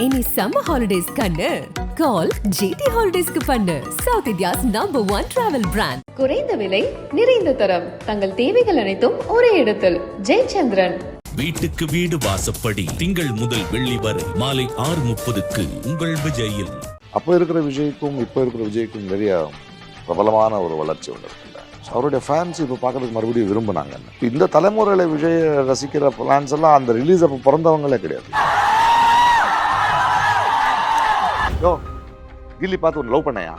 இனி summer holidays கண்ணு call GT ஹாலிடேஸ்க்கு பண்ணு. South India's number 1 travel brand. குறைந்த விலை நிறைந்த தரம், தங்கள் தேவைகள் அனைத்தும் ஒரே இடத்தில். ஜெயச்சந்திரன். வீட்டுக்கு வீடு வாசப்படி திங்கள் முதல் வெள்ளி வரை மாலை 6:30க்கு உங்கள் விஜயில். அப்போ இருக்கிற விஜய்க்கும் இப்போ இருக்கிற விஜய்க்கும் நிறைய பிரபலமான ஒரு வளர்ச்சி ஒன்று இருக்குல்ல. அவருடைய ஃபேன்ஸ் இப்போ பார்க்கறதுக்கு மறுபடியும் விரும்பினாங்க. இந்த தலைமுறையில் விஜய் ரசிக்கிற ஃபேன்ஸ் எல்லாம் அந்த ரிலீஸ் அப்போ பிறந்தவங்களே கிடையாது. யோ கில்லி பார்த்து ஒன்று லவ் பண்ணையா,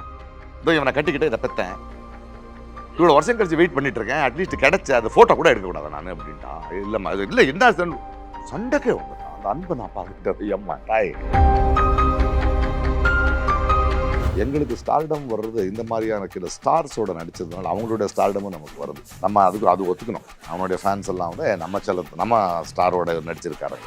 இதோ இவனை கட்டிக்கிட்டு இதை பெற்றேன், இவ்வளோ வருஷம் கழிச்சு வெயிட் பண்ணிட்டு இருக்கேன், அட்லீஸ்ட் கிடைச்ச அந்த ஃபோட்டோ கூட எடுக்கக்கூடாது நான் அப்படின்ட்டா. இல்லைம்மா அது இல்லை, என்ன சண்டைக்கே வந்துட்டான். அந்த அன்பை நான் பார்த்துட்டு எம்மா தாய். எங்களுக்கு ஸ்டார்டம் வர்றது இந்த மாதிரியான சில ஸ்டார்ஸோட நடிச்சதுனால அவங்களுடைய ஸ்டார்டமும் நமக்கு வருது. நம்ம அது ஒத்துக்கணும். அவனுடைய ஃபேன்ஸ் எல்லாம் வந்து நம்ம ஸ்டாரோட நடிச்சிருக்காரு.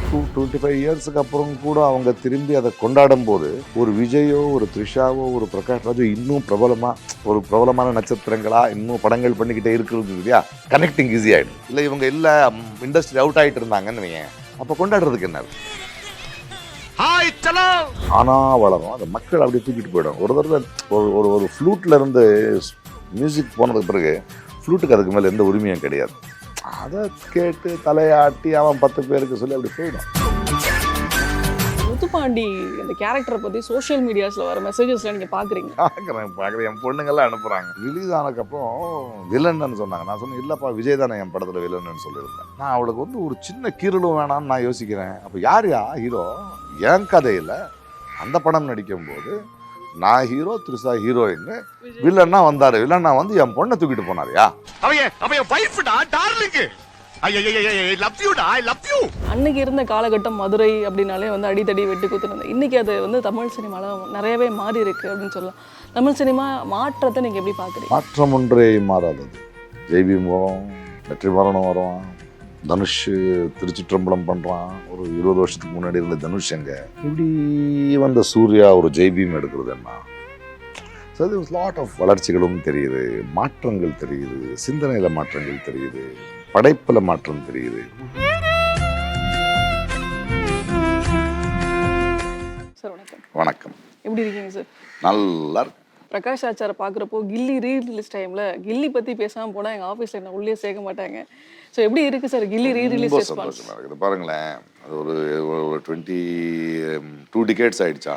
டூ 25 இயர்ஸுக்கு அப்புறம் கூட அவங்க திரும்பி அதை கொண்டாடும் போது ஒரு விஜயோ ஒரு த்ரிஷாவோ ஒரு பிரகாஷ் ராஜோ இன்னும் பிரபலமான நட்சத்திரங்களா இன்னும் படங்கள் பண்ணிக்கிட்டே இருக்கிறது இல்லையா, கனெக்டிங் ஈஸி ஆகிடும். இல்லை இவங்க இல்லை இண்டஸ்ட்ரி அவுட் ஆகிட்டு இருந்தாங்கன்னு வைங்க, அப்போ கொண்டாடுறதுக்கு என்ன? ஆனா வளரும், அதை மக்கள் அப்படியே தூக்கிட்டு போயிடும். ஒரு தடவை ஒரு ஃப்ளூட்ல இருந்து மியூசிக் போனதுக்கு பிறகு ஃப்ளூட்டுக்கு அதுக்கு மேலே எந்த உரிமையும் கிடையாது. அதை கேட்டு தலையாட்டி அவன் 10 பேருக்கு சொல்லி அப்படி போயிடும். முத்துப்பாண்டி அந்த கேரக்டரை பற்றி சோஷியல் மீடியாஸில் வர மெசேஜஸ்லாம் நீங்கள் பார்க்குறேன். என் பொண்ணுங்கள்லாம் அனுப்புகிறாங்க. ரிலீஸ் ஆனதுக்கப்புறம் வில்லன்னு சொன்னாங்க. நான் சொன்னேன் இல்லைப்பா விஜய் தானே என் படத்தில் வில்லன்னு சொல்லியிருந்தேன். நான் அவளுக்கு வந்து ஒரு சின்ன கீரலும் வேணாம்னு நான் யோசிக்கிறேன். அப்போ யார் ஹீரோ? என் கதையில் அந்த படம் நடிக்கும்போது நான் ஹீரோ, த்ரிஷா ஹீரோயின், வில்லன்னா வந்தாரு. வில்லன்னா வந்து என் பொண்ணை தூக்கிட்டு போனாரியா? அன்னைக்கு இருந்த காலகட்டம் மதுரை அப்படின்னாலே வந்து அடித்தடி வெட்டு குத்துனது. இன்னைக்கு அது வந்து தமிழ் சினிமாவில் நிறையவே மாறி இருக்கு அப்படின்னு சொல்லலாம். தமிழ் சினிமா மாற்றத்தை நீங்க எப்படி பாக்குறீங்க? மாற்றம் ஒன்றே மாறாதது. ஜெய்பீம் வரும், வெற்றிமாறனும் வரும், தனுஷ் திருச்சிற்றம்பலம் பண்ணுறான். ஒரு 20 வருஷத்துக்கு முன்னாடி இருந்த தனுஷ் எங்க இப்படி வந்த சூர்யா ஒரு ஜெய்பீம் எடுக்கிறது என்ன? ஸோ இது லாட் ஆஃப் வளர்ச்சிகளும் தெரியுது, மாற்றங்கள் தெரியுது, சிந்தனையில் மாற்றங்கள் தெரியுது, படைப்பில் மாற்றம் தெரியுது. சார் வணக்கம். வணக்கம். எப்படி இருக்கீங்க சார்? நல்லா இருக்கு. பிரகாஷ் ஆச்சாரை பார்க்குறப்போ கில்லி ரீரிலீஸ் டைமில் கில்லி பற்றி பேசாமல் போனால் எங்கள் ஆஃபீஸில் என்ன உள்ளே சேர்க்க மாட்டாங்க. ஸோ எப்படி இருக்குது சார் கில்லி ரீரிலீஸ் ரெஸ்பான்ஸ்? இருக்குது பாருங்களேன். அது ஒரு 22 டிகேட்ஸ் ஆகிடுச்சா.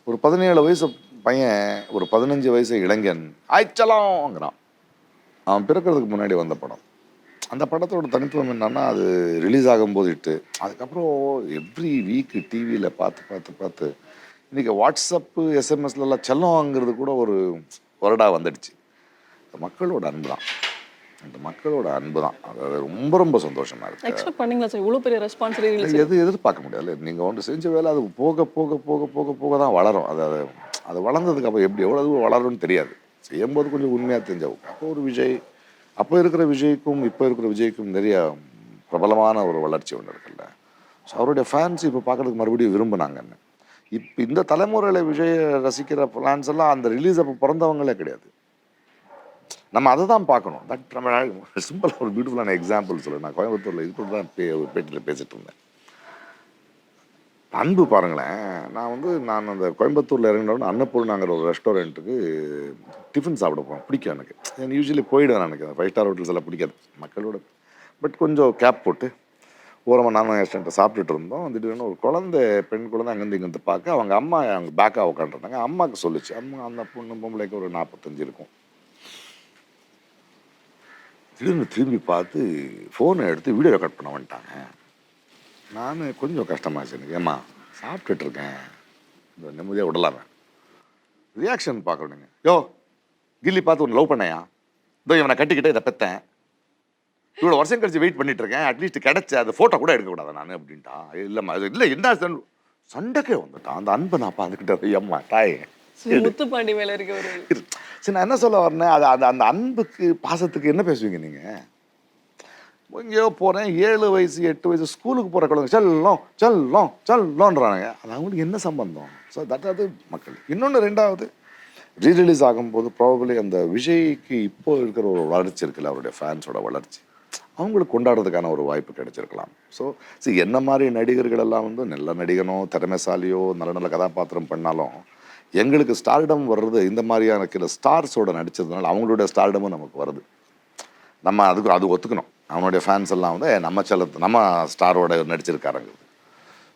ஒரு 17 வயசு பையன் ஒரு 15 வயசு இளைஞன் ஆய்ச்சலாங்கிறான். அவன் பிறக்கிறதுக்கு முன்னாடி வந்த படம். அந்த படத்தோட தனித்துவம் என்னன்னா, அது ரிலீஸ் ஆகும்போது அதுக்கப்புறம் எவ்ரி வீக் டிவியில் பார்த்து இன்றைக்கி வாட்ஸ்அப்பு எஸ்எம்எஸ்லாம் செல்லம் வாங்குறது கூட ஒரு வருடாக வந்துடுச்சு. மக்களோட அன்பு தான், அந்த மக்களோட அன்பு தான். அது ரொம்ப சந்தோஷமாக இருக்குது. எக்ஸ்பெக்ட் பண்ணீங்களா சார் இவ்வளோ பெரிய ரெஸ்பான்ஸ்? எதிர்பார்க்க முடியாது. நீங்கள் ஒன்று செஞ்ச வேலை அது போக தான் வளரும். அது வளர்ந்ததுக்கு அப்போ எவ்வளவு வளரும்னு தெரியாது. செய்யும்போது கொஞ்சம் உண்மையாக தெரிஞ்சவங்க. அப்போ ஒரு விஜய், அப்போ இருக்கிற விஜய்க்கும் இப்போ இருக்கிற விஜய்க்கும் நிறைய பிரபலமான ஒரு வளர்ச்சி ஒன்று இருக்குல்ல. ஸோ அவருடைய ஃபேன்ஸ் இப்போ பார்க்கறதுக்கு மறுபடியும் விரும்பினாங்கன்னு. இப்போ இந்த தலைமுறையில் விஜய் ரசிக்கிற ஃபேன்ஸ் எல்லாம் அந்த ரிலீஸ் அப்போ பிறந்தவங்களே கிடையாது. நம்ம அதை தான் பார்க்கணும். தட் நம்ம சிம்பிளாக ஒரு பியூட்டிஃபுல்லான எக்ஸாம்பிள் சொல்ல. நான் கோயம்புத்தூரில் இது கூட தான் பேட்டியில் பேசிகிட்டு இருந்தேன். அன்பு பாருங்களேன். நான் அந்த கோயம்புத்தூரில் இறங்கினோன்னு அன்னபூர்ணாங்கிற ஒரு ரெஸ்டாரண்ட்டுக்கு டிஃபன் சாப்பிட போவேன். பிடிக்கும் எனக்கு யூஸ்வலி போயிடுவேன். எனக்கு அந்த 5 ஸ்டார் ஹோட்டல்ஸ் எல்லாம் பிடிக்காது மக்களோட. பட் கொஞ்சம் கேப் போட்டு ஓரமாக நானும் ரெஸ்டாரண்ட்டை சாப்பிட்டுட்டு இருந்தோம். திடீர்னு ஒரு பெண் குழந்தை அங்கேருந்து இங்கேருந்து பார்க்க அவங்க அம்மா அவங்க பேக்காக உட்காந்துருந்தாங்க. அம்மாவுக்கு சொல்லிச்சு. அந்த பொம்பளைக்கு ஒரு 45 இருக்கும். திடீர்னு திரும்பி பார்த்து ஃபோனை எடுத்து வீடியோ ரெக்கார்ட் பண்ண வந்துட்டாங்க. நான் கொஞ்சம் கஷ்டமாச்சு எனக்கு. ஏம்மா சாப்பிட்டுட்ருக்கேன், இந்த நிம்மதியாக விடலாமே. ரியாக்ஷன் பார்க்கணுங்க. யோ கில்லி பார்த்து ஒன்று லவ் பண்ணையா, இதோ இவனை கட்டிக்கிட்டு இதை பெற்றேன், இவ்வளோ வருஷம் கழிச்சு வெயிட் பண்ணிட்டு இருக்கேன், அட்லீஸ்ட் கிடைச்ச அந்த ஃபோட்டோ கூட எடுக்கக்கூடாது நான் அப்படின்ட்டா. இல்லைம்மா அது இல்லை, என்ன சண்டைக்கே வந்துட்டான். அந்த அன்பை நான் பார்த்துக்கிட்டேன். எம்மா தாய். முத்துப்பாண்டி மேலே இருக்க ஒரு சரி, நான் என்ன சொல்ல வரேன், அந்த அன்புக்கு பாசத்துக்கு என்ன பேசுவீங்க நீங்கள்? எங்கேயோ போகிறேன், 7 வயசு 8 வயசு ஸ்கூலுக்கு போகிற குழந்தைங்க செல்லம் செல்லோன்றானுங்க. அது அவங்களுக்கு என்ன சம்பந்தம்? ஸோ அது மக்கள். இன்னொன்று, ரெண்டாவது, ரீரிலீஸ் ஆகும்போது ப்ராபபிளி அந்த விஜய்க்கு இப்போ இருக்கிற ஒரு வளர்ச்சி இருக்குல்ல, அவருடைய ஃபேன்ஸோட வளர்ச்சி, அவங்களுக்கு கொண்டாடுறதுக்கான ஒரு வாய்ப்பு கிடைச்சிருக்கலாம். ஸோ என்ன மாதிரி நடிகர்கள் எல்லாம் வந்து நல்ல நடிகனோ திறமைசாலியோ நல்ல நல்ல கதாபாத்திரம் பண்ணாலும் எங்களுக்கு ஸ்டார்டம் வர்றது இந்த மாதிரியான இருக்கிற ஸ்டார்ஸோட நடிச்சதுனால அவங்களுடைய ஸ்டார்டமும் நமக்கு வருது. நம்ம அது ஒத்துக்கணும். அவனுடைய ஃபேன்ஸ் எல்லாம் வந்து நம்ம ஸ்டாரோட நடிச்சிருக்காருங்க.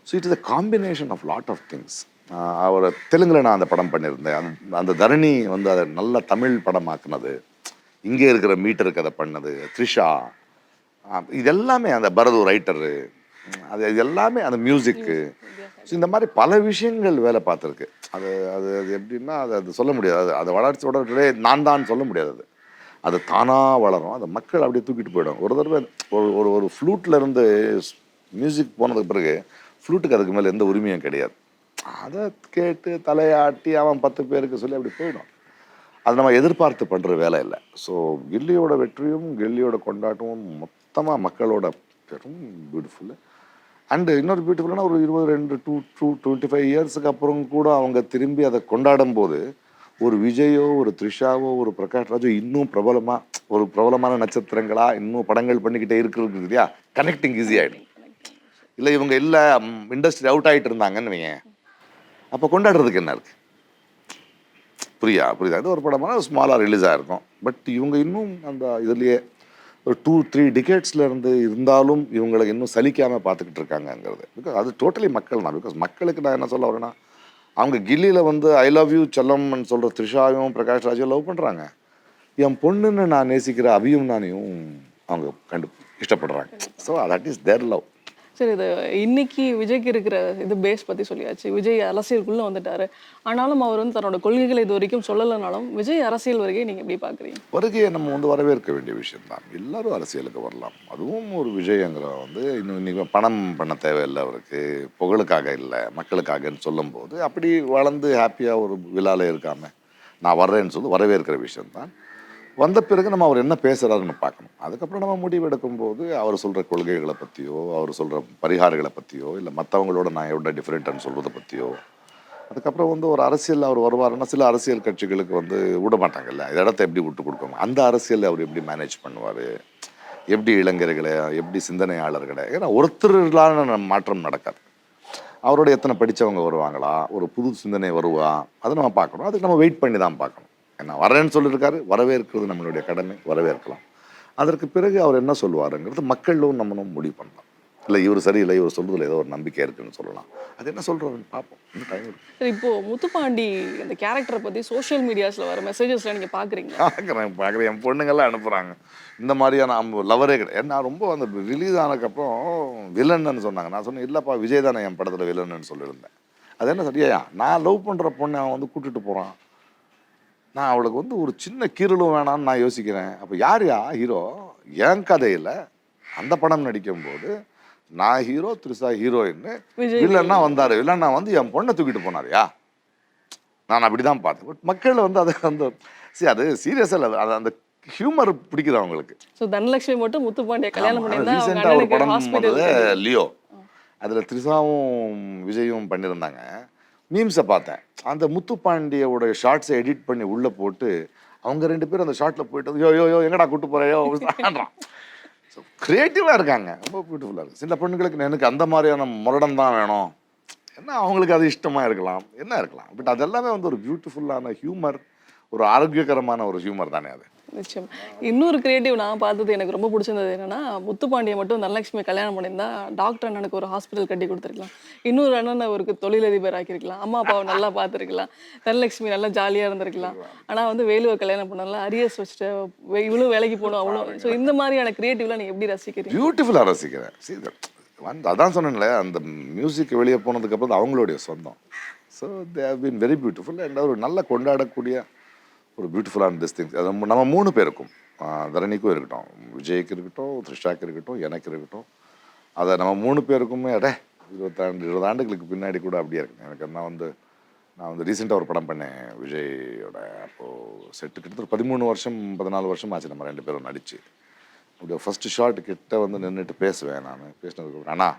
So it is a combination of lot of things. அவர் தெலுங்கில் நான் அந்த படம் பண்ணியிருந்தேன். அந்த தரணி வந்து அதை நல்ல தமிழ் படமாக்குனது, இங்கே இருக்கிற மீட்டருக்கு அதை பண்ணது, த்ரிஷா, இது எல்லாமே அந்த பரது ரைட்டரு, இது எல்லாமே அந்த மியூசிக்கு. ஸோ இந்த மாதிரி பல விஷயங்கள் வேலை பார்த்துருக்கு. அது அது அது எப்படின்னா அது சொல்ல முடியாது. அது வளர்ச்சியோட நான் தான் சொல்ல முடியாது. அது தானாக வளரும். அது மக்கள் அப்படியே தூக்கிட்டு போயிடும். ஒரு தடவை ஒரு ஃப்ளூட்டில் இருந்து மியூசிக் போனதுக்கு பிறகு ஃப்ளூட்டுக்கு அதுக்கு மேலே எந்த உரிமையும் கிடையாது. அதை கேட்டு தலையாட்டி அவன் 10 பேருக்கு சொல்லி அப்படி போயிடும். அது நம்ம எதிர்பார்த்து பண்ணுற வேலை இல்லை. ஸோ கில்லியோட வெற்றியும் கில்லியோட கொண்டாட்டமும் மொத்தமாக மக்களோட பெரும் பியூட்டிஃபுல்லு. அண்டு இன்னொரு பியூட்டிஃபுல்லான ஒரு 25 இயர்ஸுக்கு அப்புறம் கூட அவங்க திரும்பி அதை கொண்டாடும் போது ஒரு விஜயோ ஒரு த்ரிஷாவோ ஒரு பிரகாஷ் ராஜோ இன்னும் பிரபலமான நட்சத்திரங்களா இன்னும் படங்கள் பண்ணிக்கிட்டே இருக்கிறது இல்லையா, கனெக்டிங் ஈஸி ஆகிடும். இல்லை இவங்க இல்லை இண்டஸ்ட்ரி அவுட் ஆகிட்டு இருந்தாங்கன்னு வைங்க, அப்போ கொண்டாடுறதுக்கு என்ன இருக்குது? புரியுதா? இது ஒரு படமான ஸ்மாலாக ரிலீஸ் ஆகிருக்கும். பட் இவங்க இன்னும் அந்த இதுலேயே ஒரு 2-3 டிகேட்ஸில் இருந்து இருந்தாலும் இவங்களுக்கு இன்னும் சலிக்காமல் பார்த்துக்கிட்டு இருக்காங்கங்கிறது. பிகாஸ் அது டோட்டலி மக்கள் தான். பிகாஸ் மக்களுக்கு நான் என்ன சொல்ல வரேன்னா, அவங்க கில்லியில் வந்து ஐ லவ் யூ செல்லம்னு சொல்கிற த்ரிஷாவையும் பிரகாஷ் ராஜையும் லவ் பண்ணுறாங்க. என் பொண்ணுன்னு நான் நேசிக்கிற அபியும் நானையும் அவங்க இஷ்டப்படுறாங்க. So that is their love. சரி, இது இன்னைக்கு விஜய்க்கு இருக்கிற இது பேஸ் பற்றி சொல்லியாச்சு. விஜய் அரசியலுக்குள்ளே வந்துட்டாரு. ஆனாலும் அவர் வந்து தன்னோட கொள்கைகளை இது வரைக்கும் சொல்லலைனாலும் விஜய் அரசியல் வருகையை நீங்கள் எப்படி பார்க்குறீங்க? வருகையை நம்ம வந்து வரவேற்க வேண்டிய விஷயம்தான். எல்லாரும் அரசியலுக்கு வரலாம். அதுவும் ஒரு விஜயங்கிற வந்து இன்னைக்கு பணம் பண்ண தேவையில்லை, அவருக்கு புகழுக்காக இல்லை மக்களுக்காகன்னு சொல்லும்போது அப்படி வளர்ந்து ஹாப்பியாக ஒரு விழாவில் இருக்காமல் நான் வர்றேன்னு சொல்லி வரவேற்கிற விஷயம்தான். வந்த பிறகு நம்ம அவர் என்ன பேசுகிறாருன்னு பார்க்கணும். அதுக்கப்புறம் நம்ம முடிவெடுக்கும்போது அவர் சொல்கிற கொள்கைகளை பற்றியோ அவர் சொல்கிற பரிகாரங்களை பற்றியோ இல்லை மற்றவங்களோட நான் எவ்வளோ டிஃப்ரெண்ட்டுன்னு சொல்கிறத பற்றியோ, அதுக்கப்புறம் வந்து ஒரு அரசியல் அவர் வருவாருன்னா சில அரசியல் கட்சிகளுக்கு வந்து விட மாட்டாங்கல்ல, இந்த இடத்த எப்படி விட்டு கொடுக்கணும், அந்த அரசியல் அவர் எப்படி மேனேஜ் பண்ணுவார், எப்படி இளைஞர்களை எப்படி சிந்தனையாளர்களை, ஏன்னா ஒருத்தர்களான மாற்றம் நடக்காது. அவரோட எத்தனை படித்தவங்க வருவாங்களா, ஒரு புது சிந்தனை வருவா, அதை நம்ம பார்க்கணும். அதுக்கு நம்ம வெயிட் பண்ணி தான் பார்க்கணும். என்ன வரேன்னு சொல்லியிருக்காரு, வரவேற்கிறது நம்மளுடைய கடமை, வரவேற்கலாம். அதற்கு பிறகு அவர் என்ன சொல்லுவாருங்கிறது மக்களும் நம்மளும் முடிவு பண்ணலாம். இல்லை இவர் சரியில்லை, இவர் சொல்றதுல ஏதோ ஒரு நம்பிக்கை இருக்குன்னு சொல்லலாம். அது என்ன சொல்றாருன்னு பார்ப்போம். இன்னும் டைம் இருக்கு. சரி, இப்போ முத்துப்பாண்டி அந்த கேரக்டரை பற்றி சோஷியல் மீடியாஸில் வர மெசேஜஸ்லாம் நீங்கள் பார்க்குறீங்களா? பார்க்குறேன். என் பொண்ணுங்கள்லாம் அனுப்புகிறாங்க. இந்த மாதிரியான லவரே கிடையாது. நான் ரொம்ப அந்த ரிலீஸ் ஆனதுக்கப்புறம் வில்லன்னு சொன்னாங்க. நான் சொன்னேன் இல்லைப்பா விஜய் தானே என் படத்தில் வில்லன்னு சொல்லியிருந்தேன். அது என்ன சரியா, நான் லவ் பண்ணுற பொண்ணை அவன் வந்து கூட்டிகிட்டு போகிறான், நான் அவளுக்கு வந்து ஒரு சின்ன கீரலும் வேணான்னு நான் யோசிக்கிறேன். அப்போ யார் ஹீரோ? என் கதையில் அந்த படம் நடிக்கும்போது நான் ஹீரோ, த்ரிஷா ஹீரோயின்னு, வில்லன்னா வந்தார், வில்லன்னா வந்து என் பொண்ணை தூக்கிட்டு போனாரியா, நான் அப்படி தான் பார்த்தேன். பட் மக்கள் வந்து அதை அது சீரியஸாக இல்லை, அது அந்த ஹியூமர் பிடிக்குது அவங்களுக்கு. ஸோ தனலட்சுமி மட்டும் முத்துப்பாண்டியை கல்யாணம் ரீசெண்டாக ஒரு படம் பண்ணியிருந்தாங்க பண்ணது லியோ, அதில் த்ரிஷாவும் விஜயும் பண்ணியிருந்தாங்க. மீம்ஸை பார்த்தேன். அந்த முத்துப்பாண்டியோட ஷார்ட்ஸை எடிட் பண்ணி உள்ளே போட்டு அவங்க 2 பேரும் அந்த ஷார்ட்டில் போயிட்டு யோ எங்கடா கூட்டு போறையோ ஆடுறான். ஸோ க்ரியேட்டிவாக இருக்காங்க, ரொம்ப பியூட்டிஃபுல்லாக இருக்குது. சில பெண்களுக்கு எனக்கு அந்த மாதிரியான முரடம் தான் வேணும், ஏன்னா அவங்களுக்கு அது இஷ்டமாக இருக்கலாம், என்ன இருக்கலாம். பட் அதெல்லாமே வந்து ஒரு பியூட்டிஃபுல்லான ஹியூமர், ஒரு ஆரோக்கியகரமான ஒரு ஹியூமர் தானே அது. நிச்சயம். இன்னொரு கிரியேட்டிவ் நான் பார்த்தது எனக்கு ரொம்ப பிடிச்சிருந்தது என்னன்னா, முத்துப்பாண்டியை மட்டும் தனலட்சுமி கல்யாணம் பண்ணியிருந்தா டாக்டர் அண்ணனுக்கு ஒரு ஹாஸ்பிட்டல் கட்டி கொடுத்துருக்கலாம், இன்னொரு அண்ணன் அவருக்கு தொழிலதிபர் ஆக்கியிருக்கலாம், அம்மா அப்பாவை நல்லா பார்த்துருக்கலாம், தனலட்சுமி நல்லா ஜாலியாக இருந்திருக்கலாம். ஆனால் வந்து வேலுவை கல்யாணம் பண்ணலாம், அரியர்ஸ் வச்சுட்டு இவ்வளோ வேலைக்கு போகணும் அவ்வளோ. ஸோ இந்த மாதிரியான கிரியேட்டிவ்லாம் நீங்கள் எப்படி ரசிக்கிறீங்க? பியூட்டிஃபுல்லாக ரசிக்கிறேன். அதான் சொன்னேன்ல, அந்த மியூசிக் வெளியே போனதுக்கப்புறம் அவங்களுடைய சொந்தம். So they have been very beautiful and ஒரு நல்ல கொண்டாடக்கூடிய ஒரு பியூட்டிஃபுல்லான திஸ் திங்ஸ். அது நம்ம 3 பேருக்கும், தரணிக்கும் இருக்கட்டும், விஜய்க்கு இருக்கட்டும், த்ரிஷாக்கு இருக்கட்டும், எனக்கு இருக்கட்டும், அதை நம்ம 3 பேருக்குமே 20 ஆண்டுகளுக்கு பின்னாடி கூட அப்படியே இருக்கு. எனக்கு நான் வந்து ரீசெண்டாக ஒரு படம் பண்ணேன் விஜயோட. அப்போது செட்டு கிட்டத்தட்ட 14 வருஷம் ஆச்சு நம்ம 2 பேரும் நடிச்சு. அப்படியே ஃபஸ்ட்டு ஷார்ட் கிட்ட வந்து நின்றுட்டு பேசுவேன். நான் பேசினதுக்கு அண்ணா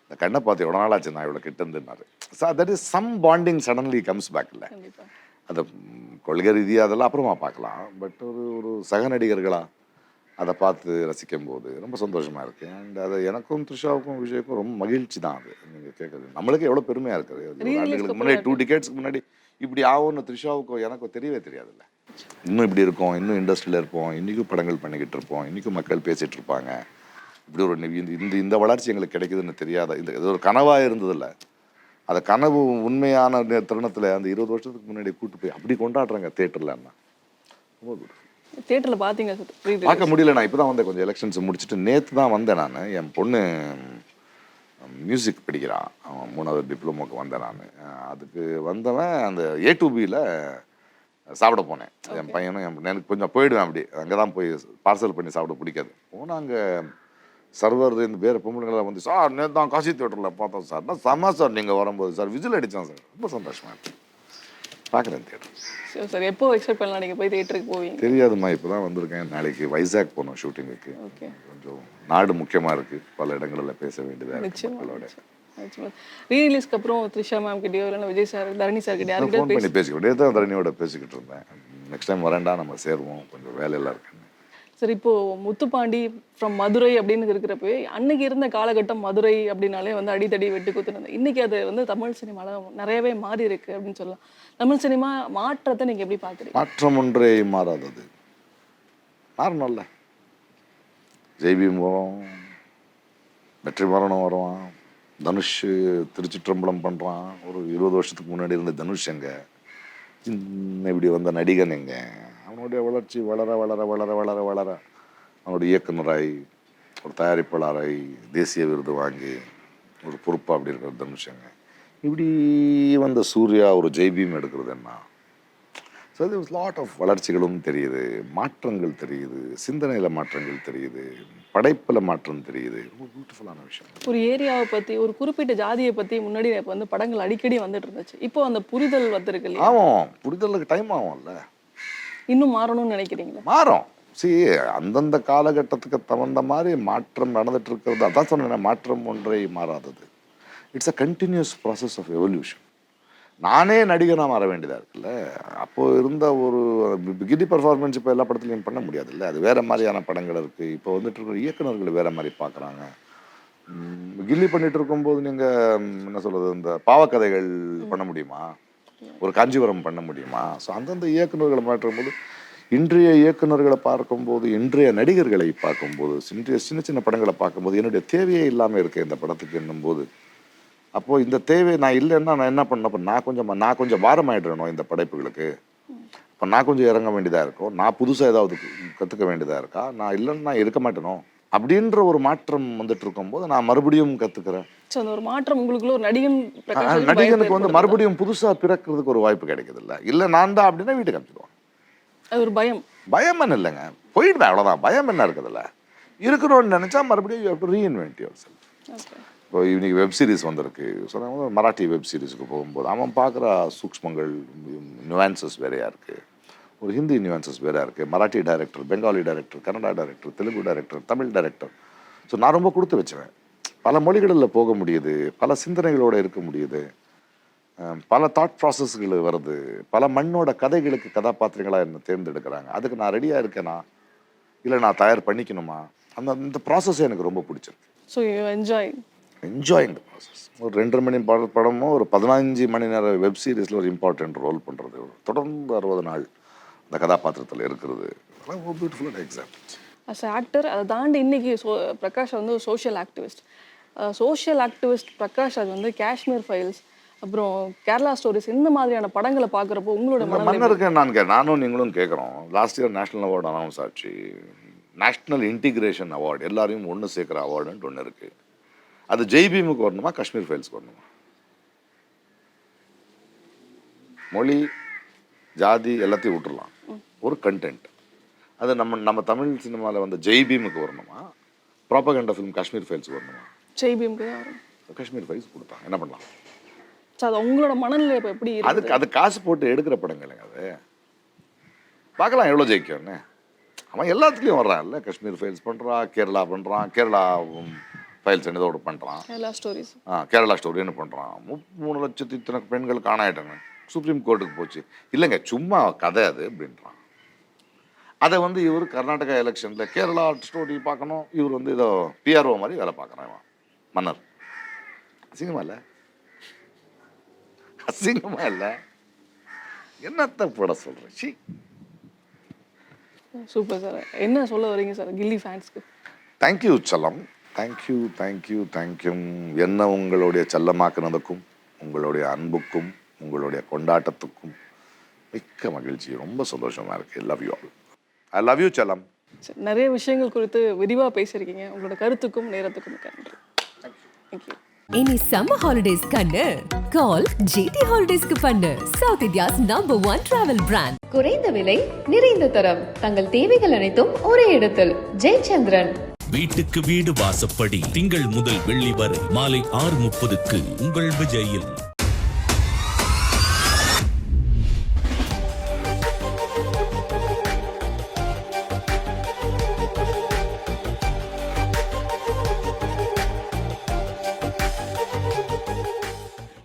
இந்த கண்ணை பார்த்து எவ்வளோ நாள் ஆச்சு நான் இவ்வளோ கிட்ட இருந்துன்னாரு. So that is some bonding suddenly comes back. இல்லை அதை கொள்கை ரீதியாக அதெல்லாம் அப்புறமா பார்க்கலாம். பட் ஒரு ஒரு சக நடிகர்களா அதை பார்த்து ரசிக்கும் போது ரொம்ப சந்தோஷமாக இருக்குது. அண்ட் அது எனக்கும் த்ரிஷாவுக்கும் விஜய்க்கும் ரொம்ப மகிழ்ச்சி தான். அது நீங்கள் கேட்குறது நம்மளுக்கு எவ்வளோ பெருமையாக இருக்குது. ஆண்டுகளுக்கு முன்னாடி 2 decades முன்னாடி இப்படி ஆகும்னு த்ரிஷாவுக்கும் எனக்கும் தெரியவே தெரியாதுல்ல. இன்னும் இப்படி இருக்கோம், இன்னும் இண்டஸ்ட்ரியில் இருப்போம், இன்றைக்கும் படங்கள் பண்ணிக்கிட்டு இருப்போம், இன்றைக்கும் மக்கள் பேசிகிட்டு இருப்பாங்க. இப்படி ஒரு இந்த வளர்ச்சி எங்களுக்கு கிடைக்குதுன்னு தெரியாத இது ஒரு கனவாக இருந்ததில்ல. அந்த கனவு உண்மையான தருணத்தில் அந்த 20 வருஷத்துக்கு முன்னாடி கூட்டு போய் அப்படி கொண்டாடுறாங்க தேட்டர்லன்னா ரொம்ப good. தியேட்டரில் பார்த்தீங்க சார்? பார்க்க முடியல. நான் இப்போ தான் வந்தேன், கொஞ்சம் எலெக்ஷன்ஸ் முடிச்சுட்டு நேற்று தான் வந்தேன். நான் என் பொண்ணு மியூசிக் படிக்கிறான், அவன் 3வது டிப்ளமோக்கு வந்தேன். நான் அதுக்கு வந்தவன் அந்த A2Bயில் சாப்பிட போனேன். என் பையனும் எனக்கு கொஞ்சம் போயிடுவேன், அப்படி அங்கே தான் போய் பார்சல் பண்ணி சாப்பிட பிடிக்காது. போனால் அங்கே சர்வர் இந்த வேறு பொம்பளைங்களாம் வந்து, சார் நேற்று தான் காசி தியேட்டரில் பார்த்தோம் சார். நான் செம்ம சார் நீங்கள் வரும்போது சார் விசில் அடித்தான் சார். ரொம்ப சந்தோஷமாக இருக்கு. பார்க்குறேன் தியேட்டர். சார் எப்போ எக்ஸ்பெக்ட் பண்ணலாம் நீங்கள் போய் தியேட்டருக்கு போவீங்க? தெரியாதுமா, இப்போ தான் வந்திருக்கேன். நாளைக்கு வைசாக் போகணும் ஷூட்டிங்குக்கு. ஓகே. கொஞ்சம் நாடு முக்கியமாக இருக்குது, பல இடங்களில் பேச வேண்டியதாக இருக்குது மக்களோட. ரீரிலீஸ்க்கு அப்புறம் த்ரிஷா மேம் கிட்டயோ இல்லைன்னா விஜய் சார், தரணி சார் கிட்டே ஃபோன் பண்ணி பேசிக்கிட்டே தான் தரணியோட பேசிக்கிட்டு இருந்தேன். நெக்ஸ்ட் டைம் வரேன்டா, நம்ம சேருவோம், கொஞ்சம் வேலையெல்லாம் இருக்குன்னு. சார் இப்போ முத்துப்பாண்டி ஃப்ரம் மதுரை அப்படின்னு இருக்கிறப்பவே அன்னைக்கு இருந்த காலகட்டம் மதுரை அப்படின்னாலே வந்து அடித்தடி வெட்டு குத்துனது. இன்னைக்கு அது வந்து தமிழ் சினிமாவில் நிறையவே மாறி இருக்கு அப்படின்னு சொல்லலாம். தமிழ் சினிமா மாற்றத்தை நீங்கள் எப்படி பார்க்குறீங்க? மாற்றம் ஒன்றே மாறாதது. மாறணும்ல. ஜெய்பீம் வரும், வெற்றிமாறனும் வருவான், தனுஷ் திருச்சிற்றம்பலம் பண்ணுறான். ஒரு 20 வருஷத்துக்கு முன்னாடி இருந்த தனுஷ் எங்க, இப்படி வந்த நடிகன் எங்க, அவனுடைய வளர்ச்சி வளர வளர வளர வளர வளர அவனுடைய இயக்குனராய் ஒரு தயாரிப்பாளராய் தேசிய விருது வாங்கி ஒரு பொறுப்பாக அப்படி இருக்கிற தனுஷங்க, இப்படி வந்த சூர்யா ஒரு ஜெய்பீம் எடுக்கிறது என்ன. ஸோ இது லாட் ஆஃப் வளர்ச்சிகளும் தெரியுது, மாற்றங்கள் தெரியுது, சிந்தனையில் மாற்றங்கள் தெரியுது, படைப்பில் மாற்றம் தெரியுது. ரொம்ப பியூட்டிஃபுல்லான விஷயம். ஒரு ஏரியாவை பற்றி, ஒரு குறிப்பிட்ட ஜாதியை பற்றி முன்னாடி இப்போ வந்து படங்கள் அடிக்கடி வந்துட்டு இருந்துச்சு. இப்போ அந்த புரிதல் வந்துருக்கு இல்லையா? ஆமாம், புரிதலுக்கு டைம் ஆகும்ல. இன்னும் மாறணும்னு நினைக்கிறீங்களா? மாறும். அந்தந்த காலகட்டத்துக்கு தகுந்த மாதிரி மாற்றம் நடந்துட்டு இருக்கிறது. அதான் சொன்னேன், மாற்றம் ஒன்றை மாறாதது. It's a continuous process of evolution. நானே நடிகனாக மாற வேண்டியதாக இருக்குல்ல. அப்போது இருந்த ஒரு கிடி பர்ஃபார்மன்ஸ் இப்போ எல்லா படத்துலையும் பண்ண முடியாதுல்ல. அது வேறு மாதிரியான படங்கள் இருக்குது. இப்போ வந்துட்டு இருக்கிற இயக்குநர்கள் வேறு மாதிரி பார்க்குறாங்க. கில்லி பண்ணிட்டு இருக்கும்போது நீங்கள் என்ன சொல்கிறது, இந்த பாவக்கதைகள் பண்ண முடியுமா, ஒரு காஞ்சிபுரம் பண்ண முடியுமா? ஸோ அந்தந்த இயக்குநர்களை மாற்றும் போது, இன்றைய இயக்குநர்களை பார்க்கும்போது, இன்றைய நடிகர்களை பார்க்கும்போது, சின்ன சின்ன படங்களை பார்க்கும்போது என்னுடைய தேவையே இல்லாமல் இருக்குது இந்த படத்துக்கு என்னும்போது, அப்போது இந்த தேவை நான் இல்லைன்னா நான் என்ன பண்ணேன், அப்போ நான் கொஞ்சம் பாரமாயிடுறேனோ இந்த படைப்புகளுக்கு. இப்போ நான் கொஞ்சம் இறங்க வேண்டியதாக இருக்கும், நான் புதுசாக ஏதாவது கற்றுக்க வேண்டியதாக இருக்கா, நான் இல்லைன்னு நான் இருக்க மாட்டேனோ அப்படின்ற ஒரு மாற்றம் வந்துட்டு இருக்கும்போது நான் மறுபடியும் கற்றுக்கிறேன். ஸோ அந்த ஒரு மாற்றம் உங்களுக்குள்ள ஒரு நடிகனுக்கு வந்து மறுபடியும் புதுசாக பிறக்கிறதுக்கு ஒரு வாய்ப்பு கிடைக்குது இல்லை நான் தான் அப்படின்னா வீட்டுக்கு அனுப்பிச்சிடுவான். அது ஒரு பயம். பயம்னு இல்லைங்க, போயிடுவேன் அவ்வளோதான். பயம் என்ன இருக்குதுல்ல, இருக்கணும்னு நினச்சா மறுபடியும் you have to reinvent your self. இப்போ இன்னைக்கு வெப் சீரிஸ் வந்திருக்கு, சொன்னாங்க மராட்டி வெப் சீரிஸுக்கு போகும்போது அவன் பார்க்குற சூக்ஷ்மங்கள், நியூவான்சஸ் வேறையாக இருக்குது, ஒரு ஹிந்தி நியூவான்சஸ் வேறையாக இருக்குது, Marathi director, Bengali director, Kannada director, Telugu director, Tamil director. So நான் ரொம்ப கொடுத்து வச்சுவேன். பல மொழிகளில் போக முடியுது, பல சிந்தனைகளோடு இருக்க முடியுது, பல தாட் ப்ராசஸ்கள் வருது, பல மண்ணோட கதைகளுக்கு கதாபாத்திரங்களாக என்ன தேர்ந்தெடுக்கிறாங்க. அதுக்கு நான் ரெடியாக இருக்கேனா இல்லை நான் தயார் பண்ணிக்கணுமா, இந்த ப்ராசஸ் எனக்கு ரொம்ப பிடிச்சிருக்கு. So you enjoying the process. ஒரு 2.5 மணி படமும் ஒரு 15 மணி நேர வெப் சீரிஸில் ஒரு இம்பார்ட்டன்ட் ரோல் பண்ணுறது, தொடர்ந்து 60 நாள் அந்த கதாபாத்திரத்தில் இருக்கிறது, அதெல்லாம் ஒரு பியூட்டிஃபுல்லான எக்ஸாம்பிள். அஸ் ஆக்டர் அதை தாண்டி இன்னைக்கு பிரகாஷ் வந்து ஒரு சோஷியல் ஆக்டிவிஸ்ட் பிரகாஷ். அது வந்து காஷ்மீர் ஃபைல்ஸ், அப்புறம் கேரளா ஸ்டோரிஸ், இந்த மாதிரியான படங்களை பார்க்குறப்போ உங்களோட மன்னருக்கு நானும் நீங்களும் கேட்குறோம். Last year national award announce ஆச்சு, நேஷ்னல் இன்டிகிரேஷன் அவார்டு, எல்லாரையும் ஒன்று சேர்க்குற அவார்டுன்ட்டு ஒன்று இருக்குது. அது ஜெய்பீமுக்கு வரணுமா, காஷ்மீர் ஃபைல்ஸ்க்கு வரணுமா? மொழி ஜாதி எல்லாத்தையும் விட்டுடலாம், ஒரு கண்டென்ட். அது நம்ம தமிழ் சினிமாவில் வந்து ஜெய்பீமுக்கு வரணுமா, ப்ராப்பகண்டா ஃபிலிம் காஷ்மீர் ஃபைல்ஸுக்கு வரணுமா? ஜெய்பீமுக்கு தான் வரும். காஷ்மீர் ஃபைல்ஸ் கொடுத்தாங்க, என்ன பண்ணலாம்? அது உங்களோட மனநிலை இப்போ எப்படி? அது காசு போட்டு எடுக்கிற படங்கள்ங்க, அது பார்க்கலாம் எவ்வளோ ஜெயிக்கும்னு. அவன் எல்லாத்துலேயும் வர்றான்ல, காஷ்மீர் ஃபைல்ஸ் பண்ணுறான், கேரளா பண்ணுறான், கேரளா ஃபைல்ஸ் என்னதோடு பண்ணுறான், கேரளா ஸ்டோரிஸ், கேரளா ஸ்டோரின்னு பண்ணுறான். 3 லட்சத்து இத்தனை பெண்கள் காணாயிட்டாங்க, சுப்ரீம் கோர்ட்டுக்கு போச்சு. இல்லைங்க சும்மா கதை அது அப்படின்றான். அதை வந்து இவர் கர்நாடகா எலெக்ஷனில் கேரளா ஸ்டோரி பார்க்கணும், இவர் வந்து ஏதோ பிஆர்ஓ மாதிரி வேலை பார்க்குறான் மன்னர். அசிங்கமா இல்லை? அசிங்கமா இல்லை? என்னத்தை போட சொல்கிறேன்? சி. Super sir. என்ன சொல்ல வரீங்க சார் கில்லி ஃபேன்ஸ்க்கு? தேங்க்யூ செல்லம், தேங்க்யூ தேங்க்யூ தேங்க்யூ. என்ன உங்களுடைய செல்லமாக்குனதுக்கும் உங்களுடைய அன்புக்கும் உங்களுடைய கொண்டாட்டத்துக்கும் மிக்க மகிழ்ச்சி. ரொம்ப சந்தோஷமா இருக்கு. Love you all. I love you செல்லம். நிறைய விஷயங்கள் குறித்து விரிவாக பேசியிருக்கீங்க. உங்களோட கருத்துக்கும் நேரத்துக்கும் நன்றி. தேங்க்யூ. இனி சம்மர் ஹாலிடேஸ் கண்ணு கால் ஜிடி ஹாலிடேஸ்க்கு பண்ணு. South India's number 1 travel brand. குறைந்த விலை நிறைந்த தரம் தங்கள் தேவைகள் அனைத்தும் ஒரே இடத்தில். ஜெயச்சந்திரன். வீட்டுக்கு வீடு வாசப்படி திங்கள் முதல் வெள்ளி வரை மாலை 6:30க்கு உங்கள் விஜயில்.